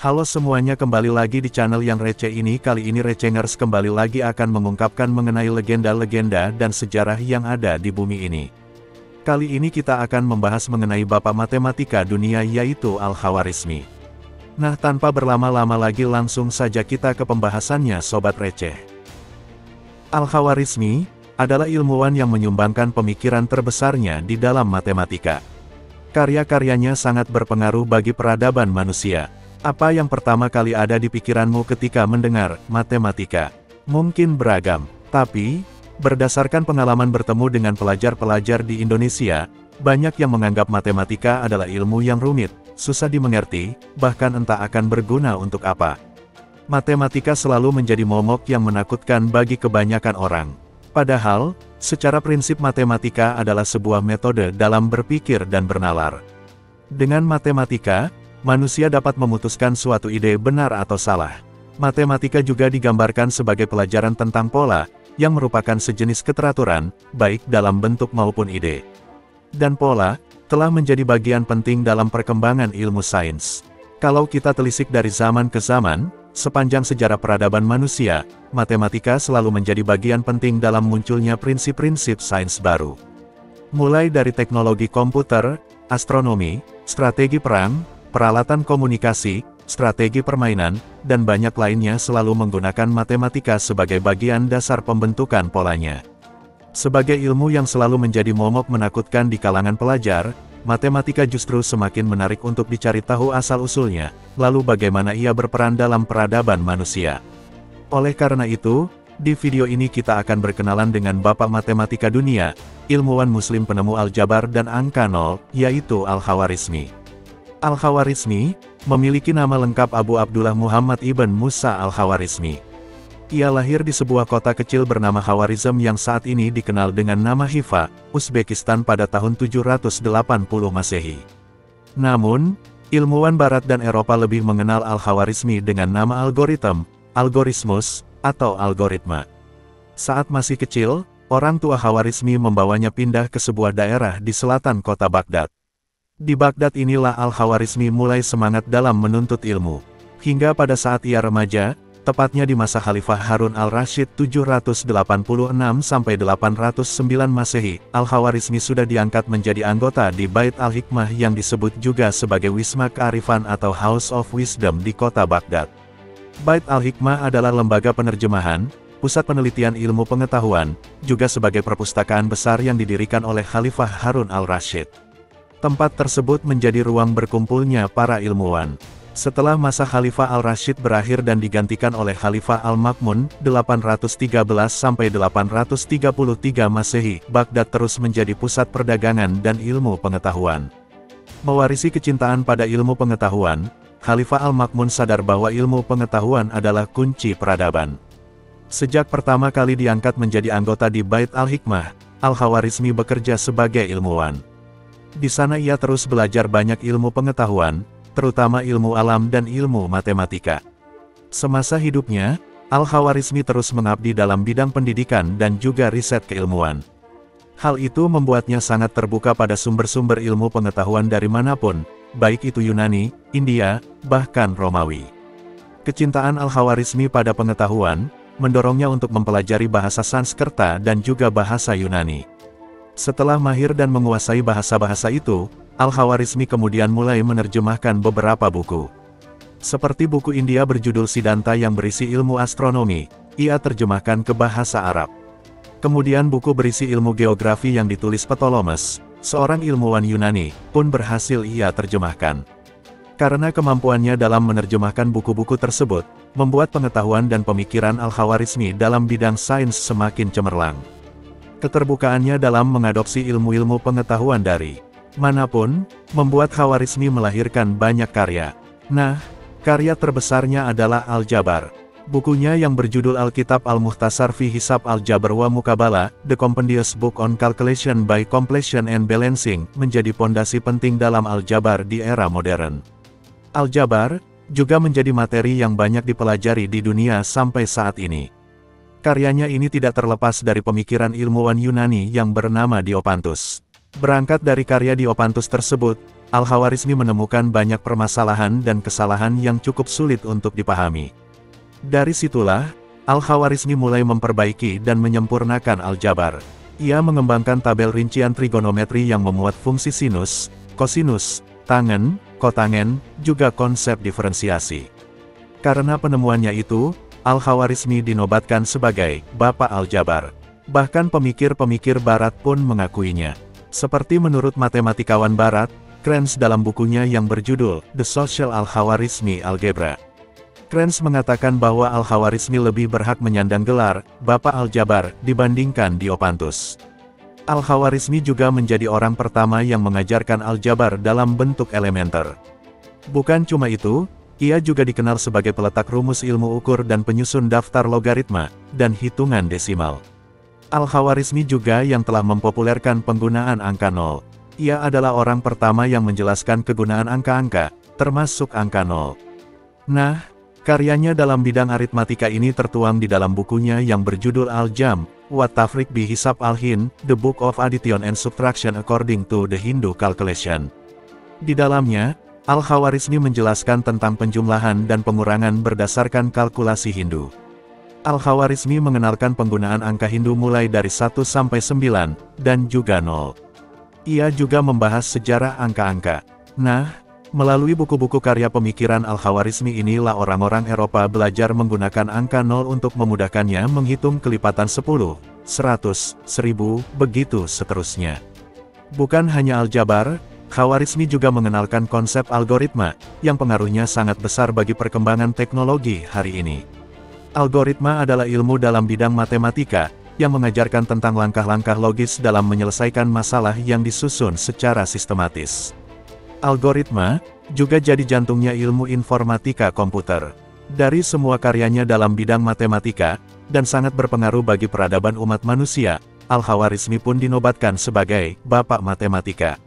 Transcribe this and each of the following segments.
Halo semuanya, kembali lagi di channel yang receh ini. Kali ini Recengers kembali lagi akan mengungkapkan mengenai legenda-legenda dan sejarah yang ada di bumi ini. Kali ini kita akan membahas mengenai bapak matematika dunia, yaitu Al-Khawarizmi. Nah, tanpa berlama-lama lagi langsung saja kita ke pembahasannya Sobat Receh. Al-Khawarizmi adalah ilmuwan yang menyumbangkan pemikiran terbesarnya di dalam matematika. Karya-karyanya sangat berpengaruh bagi peradaban manusia. Apa yang pertama kali ada di pikiranmu ketika mendengar matematika? Mungkin beragam, tapi berdasarkan pengalaman bertemu dengan pelajar-pelajar di Indonesia, banyak yang menganggap matematika adalah ilmu yang rumit, susah dimengerti, bahkan entah akan berguna untuk apa. Matematika selalu menjadi momok yang menakutkan bagi kebanyakan orang. Padahal, secara prinsip matematika adalah sebuah metode dalam berpikir dan bernalar. Dengan matematika, manusia dapat memutuskan suatu ide benar atau salah. Matematika juga digambarkan sebagai pelajaran tentang pola, yang merupakan sejenis keteraturan, baik dalam bentuk maupun ide. Dan pola, telah menjadi bagian penting dalam perkembangan ilmu sains. Kalau kita telisik dari zaman ke zaman, sepanjang sejarah peradaban manusia, matematika selalu menjadi bagian penting dalam munculnya prinsip-prinsip sains baru. Mulai dari teknologi komputer, astronomi, strategi perang, peralatan komunikasi, strategi permainan, dan banyak lainnya selalu menggunakan matematika sebagai bagian dasar pembentukan polanya. Sebagai ilmu yang selalu menjadi momok menakutkan di kalangan pelajar, matematika justru semakin menarik untuk dicari tahu asal-usulnya, lalu bagaimana ia berperan dalam peradaban manusia. Oleh karena itu, di video ini kita akan berkenalan dengan bapak matematika dunia, ilmuwan muslim penemu aljabar dan angka nol, yaitu Al-Khawarizmi. Al-Khawarizmi memiliki nama lengkap Abu Abdullah Muhammad ibn Musa Al-Khawarizmi. Ia lahir di sebuah kota kecil bernama Khawarizm yang saat ini dikenal dengan nama Khiva, Uzbekistan pada tahun 780 Masehi. Namun, ilmuwan Barat dan Eropa lebih mengenal Al-Khawarizmi dengan nama algoritma, algorismus, atau algoritma. Saat masih kecil, orang tua Khawarizmi membawanya pindah ke sebuah daerah di selatan kota Baghdad. Di Baghdad inilah Al-Khawarizmi mulai semangat dalam menuntut ilmu. Hingga pada saat ia remaja, tepatnya di masa Khalifah Harun al-Rasyid 786-809 Masehi, Al-Khawarizmi sudah diangkat menjadi anggota di Bait al-Hikmah yang disebut juga sebagai Wisma Kearifan atau House of Wisdom di kota Baghdad. Bait al-Hikmah adalah lembaga penerjemahan, pusat penelitian ilmu pengetahuan, juga sebagai perpustakaan besar yang didirikan oleh Khalifah Harun al-Rasyid. Tempat tersebut menjadi ruang berkumpulnya para ilmuwan. Setelah masa Khalifah al-Rasyid berakhir dan digantikan oleh Khalifah al-Ma'mun 813-833 Masehi, Baghdad terus menjadi pusat perdagangan dan ilmu pengetahuan. Mewarisi kecintaan pada ilmu pengetahuan, Khalifah al-Ma'mun sadar bahwa ilmu pengetahuan adalah kunci peradaban. Sejak pertama kali diangkat menjadi anggota di Bait al-Hikmah, Al-Khawarizmi bekerja sebagai ilmuwan. Di sana ia terus belajar banyak ilmu pengetahuan, terutama ilmu alam dan ilmu matematika. Semasa hidupnya, Al-Khawarizmi terus mengabdi dalam bidang pendidikan dan juga riset keilmuan. Hal itu membuatnya sangat terbuka pada sumber-sumber ilmu pengetahuan dari manapun, baik itu Yunani, India, bahkan Romawi. Kecintaan Al-Khawarizmi pada pengetahuan, mendorongnya untuk mempelajari bahasa Sanskerta dan juga bahasa Yunani. Setelah mahir dan menguasai bahasa-bahasa itu, Al-Khawarizmi kemudian mulai menerjemahkan beberapa buku. Seperti buku India berjudul Siddhanta yang berisi ilmu astronomi, ia terjemahkan ke bahasa Arab. Kemudian buku berisi ilmu geografi yang ditulis Ptolemes, seorang ilmuwan Yunani, pun berhasil ia terjemahkan. Karena kemampuannya dalam menerjemahkan buku-buku tersebut, membuat pengetahuan dan pemikiran Al-Khawarizmi dalam bidang sains semakin cemerlang. Keterbukaannya dalam mengadopsi ilmu-ilmu pengetahuan dari manapun, membuat Khawarizmi melahirkan banyak karya. Nah, karya terbesarnya adalah Aljabar. Bukunya yang berjudul Alkitab Al-Mukhtasar fi Hisab Aljabar wa Mukabala, The Compendious Book on Calculation by Completion and Balancing, menjadi pondasi penting dalam aljabar di era modern. Aljabar juga menjadi materi yang banyak dipelajari di dunia sampai saat ini. Karyanya ini tidak terlepas dari pemikiran ilmuwan Yunani yang bernama Diopantus. Berangkat dari karya Diopantus tersebut, Al-Khawarizmi menemukan banyak permasalahan dan kesalahan yang cukup sulit untuk dipahami. Dari situlah, Al-Khawarizmi mulai memperbaiki dan menyempurnakan aljabar. Ia mengembangkan tabel rincian trigonometri yang memuat fungsi sinus, kosinus, tangen, kotangen, juga konsep diferensiasi. Karena penemuannya itu, Al-Khawarizmi dinobatkan sebagai Bapak Aljabar. Bahkan pemikir-pemikir Barat pun mengakuinya. Seperti menurut matematikawan Barat, Krenz dalam bukunya yang berjudul The Social Al-Khawarizmi Algebra. Krenz mengatakan bahwa Al-Khawarizmi lebih berhak menyandang gelar Bapak Aljabar dibandingkan Diopantus. Al-Khawarizmi juga menjadi orang pertama yang mengajarkan aljabar dalam bentuk elementer. Bukan cuma itu, ia juga dikenal sebagai peletak rumus ilmu ukur dan penyusun daftar logaritma dan hitungan desimal. Al-Khawarizmi juga yang telah mempopulerkan penggunaan angka nol. Ia adalah orang pertama yang menjelaskan kegunaan angka-angka, termasuk angka nol. Nah, karyanya dalam bidang aritmatika ini tertuang di dalam bukunya yang berjudul Al-Jam, wa Tafriq bi Hisab Al-Hind, The Book of Addition and Subtraction According to the Hindu Calculation. Di dalamnya, Al-Khawarizmi menjelaskan tentang penjumlahan dan pengurangan berdasarkan kalkulasi Hindu. Al-Khawarizmi mengenalkan penggunaan angka Hindu mulai dari 1 sampai 9, dan juga 0. Ia juga membahas sejarah angka-angka. Nah, melalui buku-buku karya pemikiran Al-Khawarizmi inilah orang-orang Eropa belajar menggunakan angka 0 untuk memudahkannya menghitung kelipatan 10, 100, 1000, begitu seterusnya. Bukan hanya aljabar, Khawarizmi juga mengenalkan konsep algoritma, yang pengaruhnya sangat besar bagi perkembangan teknologi hari ini. Algoritma adalah ilmu dalam bidang matematika, yang mengajarkan tentang langkah-langkah logis dalam menyelesaikan masalah yang disusun secara sistematis. Algoritma juga jadi jantungnya ilmu informatika komputer. Dari semua karyanya dalam bidang matematika, dan sangat berpengaruh bagi peradaban umat manusia, Al-Khawarizmi pun dinobatkan sebagai Bapak Matematika.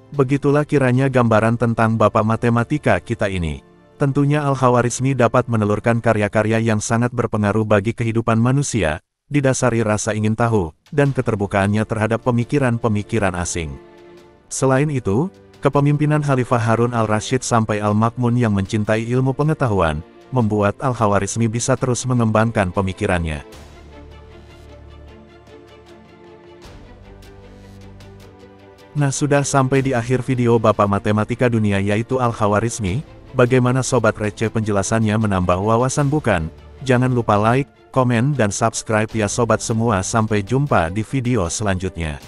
Begitulah kiranya gambaran tentang Bapak Matematika kita ini. Tentunya Al-Khawarizmi dapat menelurkan karya-karya yang sangat berpengaruh bagi kehidupan manusia, didasari rasa ingin tahu, dan keterbukaannya terhadap pemikiran-pemikiran asing. Selain itu, kepemimpinan Khalifah Harun al-Rasyid sampai Al-Ma'mun yang mencintai ilmu pengetahuan, membuat Al-Khawarizmi bisa terus mengembangkan pemikirannya. Nah, sudah sampai di akhir video Bapak Matematika Dunia yaitu Al-Khawarizmi. Bagaimana Sobat Receh penjelasannya menambah wawasan bukan? Jangan lupa like, komen dan subscribe ya sobat semua. Sampai jumpa di video selanjutnya.